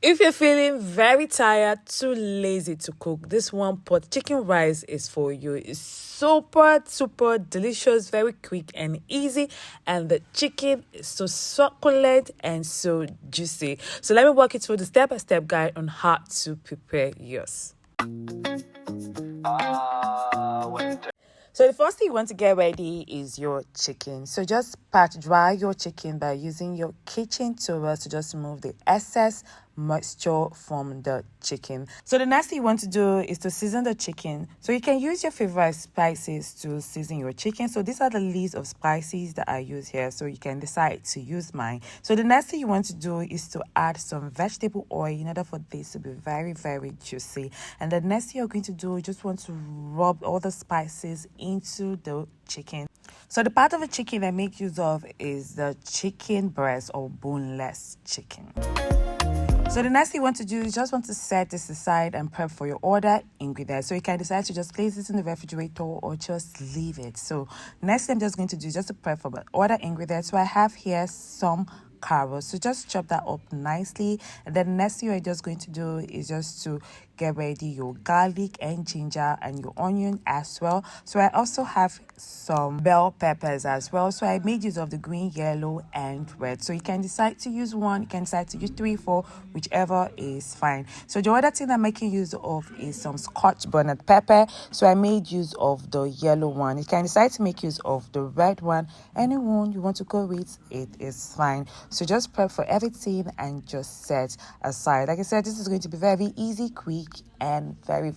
If you're feeling very tired, too lazy to cook, this one pot chicken rice is for you. It's super delicious, very quick and easy, and the chicken is so succulent and so juicy. So let me walk you through the step-by-step guide on how to prepare yours. So the first thing you want to get ready is your chicken. So just pat dry your chicken by using your kitchen towel to just remove the excess moisture from the chicken. So the next thing you want to do is to season the chicken. So you can use your favorite spices to season your chicken. So these are the list of spices that I use here. So you can decide to use mine. So the next thing you want to do is to add some vegetable oil in order for this to be very juicy. And the next thing you're going to do, you just want to rub all the spices into the chicken. So the part of the chicken I make use of is the chicken breast or boneless chicken. So the next thing you want to do is just want to set this aside and prep for your other ingredients. So you can decide to just place this in the refrigerator or just leave it. So next thing I'm just going to do is just to prep for my other ingredients. So I have here some carrots. So just chop that up nicely. And then the next thing you're just going to do is just to get ready your garlic and ginger and your onion as well. So I also have some bell peppers as well. So I made use of the green, yellow, and red. So you can decide to use one, you can decide to use 3, 4, whichever is fine. So the other thing I'm making use of is some Scotch bonnet pepper. So I made use of the yellow one. You can decide to make use of the red one. Anyone you want to go with, it is fine. So just prep for everything and just set aside. Like I said, this is going to be very easy, quick, and very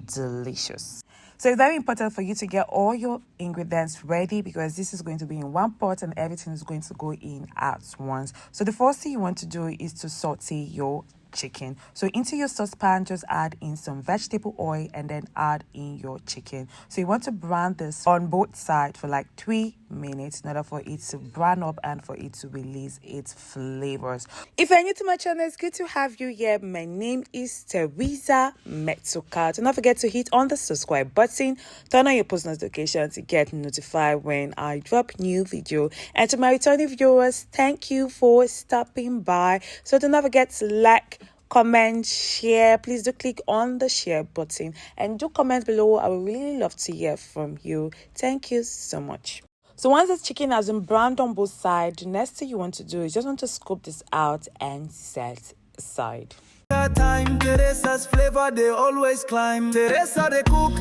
delicious. So it's very important for you to get all your ingredients ready because this is going to be in one pot and everything is going to go in at once. So the first thing you want to do is to saute your chicken. So into your saucepan, just add in some vegetable oil and then add in your chicken. So you want to brown this on both sides for like 3 minutes in order for it to brown up and for it to release its flavors. If you're new to my channel, it's good to have you here. My name is Teresa Metsuka. Do not forget to hit on the subscribe button, turn on your post notification to get notified when I drop new video. And to my returning viewers, thank you for stopping by. So do not forget to like, comment, share. Please do click on the share button and do comment below. I would really love to hear from you. Thank you so much. So once the chicken has been browned on both sides, the next thing you want to do is just want to scoop this out and set aside. Time Teresa's flavor they always climb. Teresa they cook,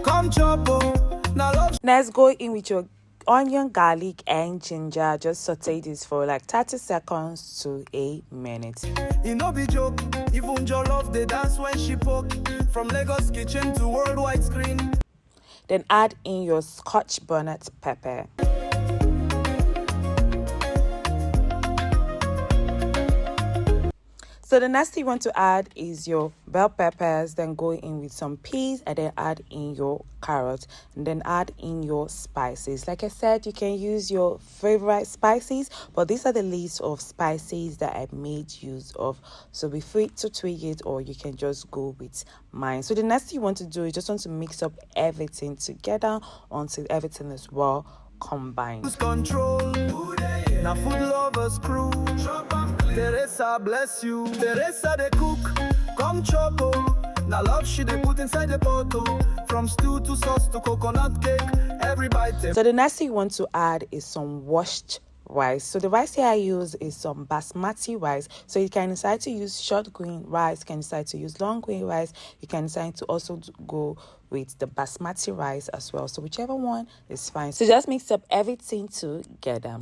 come chop. Now love. Let's go in with your onion, garlic, and ginger. Just saute this for like 30 seconds to a minute. It no be joke. Even Jollof they dance when she poke. From Lagos kitchen to worldwide screen. Then add in your Scotch bonnet pepper. So the next thing you want to add is your bell peppers, then go in with some peas and then add in your carrots and then add in your spices. Like I said, you can use your favorite spices, but these are the list of spices that I made use of. So be free to tweak it or you can just go with mine. So the next thing you want to do is just want to mix up everything together until everything is well combined. Control. Now food lovers crew. Teresa bless you. Teresa they cook. Come chop. Now love she they put inside the bottle. From stew to sauce to coconut cake. Every bite. So the next thing you want to add is some washed rice. So the rice here I use is some basmati rice. So you can decide to use short grain rice, you can decide to use long grain rice, you can decide to also go with the basmati rice as well. So whichever one is fine. So just mix up everything together.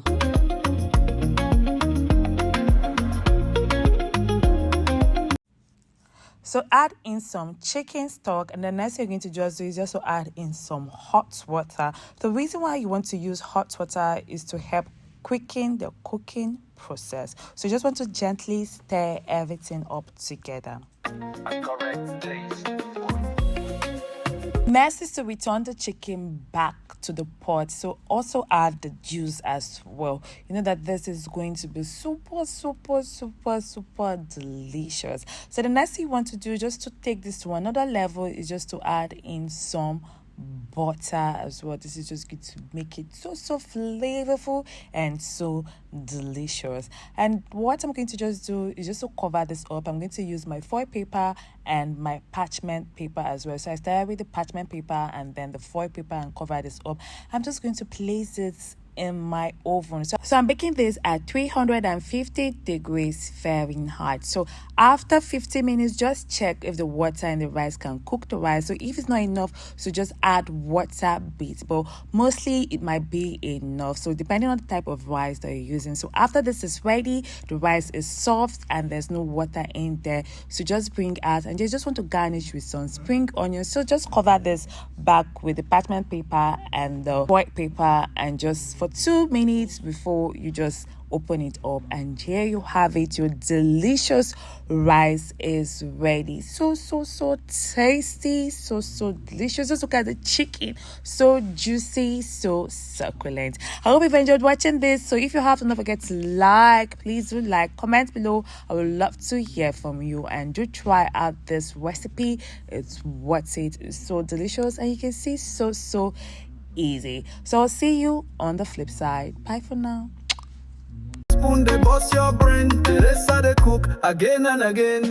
So add in some chicken stock and the next thing you're going to just do is just to add in some hot water. The reason why you want to use hot water is to help quicken the cooking process. So you just want to gently stir everything up together. Next is to return the chicken back to the pot. So also add the juice as well. You know that this is going to be super delicious. So the next thing you want to do just to take this to another level is just to add in some butter as well. This is just going to make it so flavorful and so delicious. And what I'm going to just do is just to cover this up, I'm going to use my foil paper and my parchment paper as well. So I started with the parchment paper and then the foil paper and cover this up. I'm just going to place it in my oven. So I'm baking this at 350 degrees Fahrenheit. So after 50 minutes, just check if the water in the rice can cook the rice. So if it's not enough, so just add water bits, but mostly it might be enough. So depending on the type of rice that you're using. So after this is ready, the rice is soft and there's no water in there. So just bring out and you just want to garnish with some spring onions. So just cover this back with the parchment paper and the white paper and just for 2 minutes before you just open it up, and here you have it. Your delicious rice is ready. So tasty, so delicious. Just look at the chicken, so juicy, so succulent. I hope you've enjoyed watching this. So if you have, don't forget to like, please do like, comment below. I would love to hear from you, and do try out this recipe. It's worth it. It's so delicious, and you can see so easy. So I'll see you on the flip side. Bye for now. Spoon they bust your brain, Teresa they cook again and again.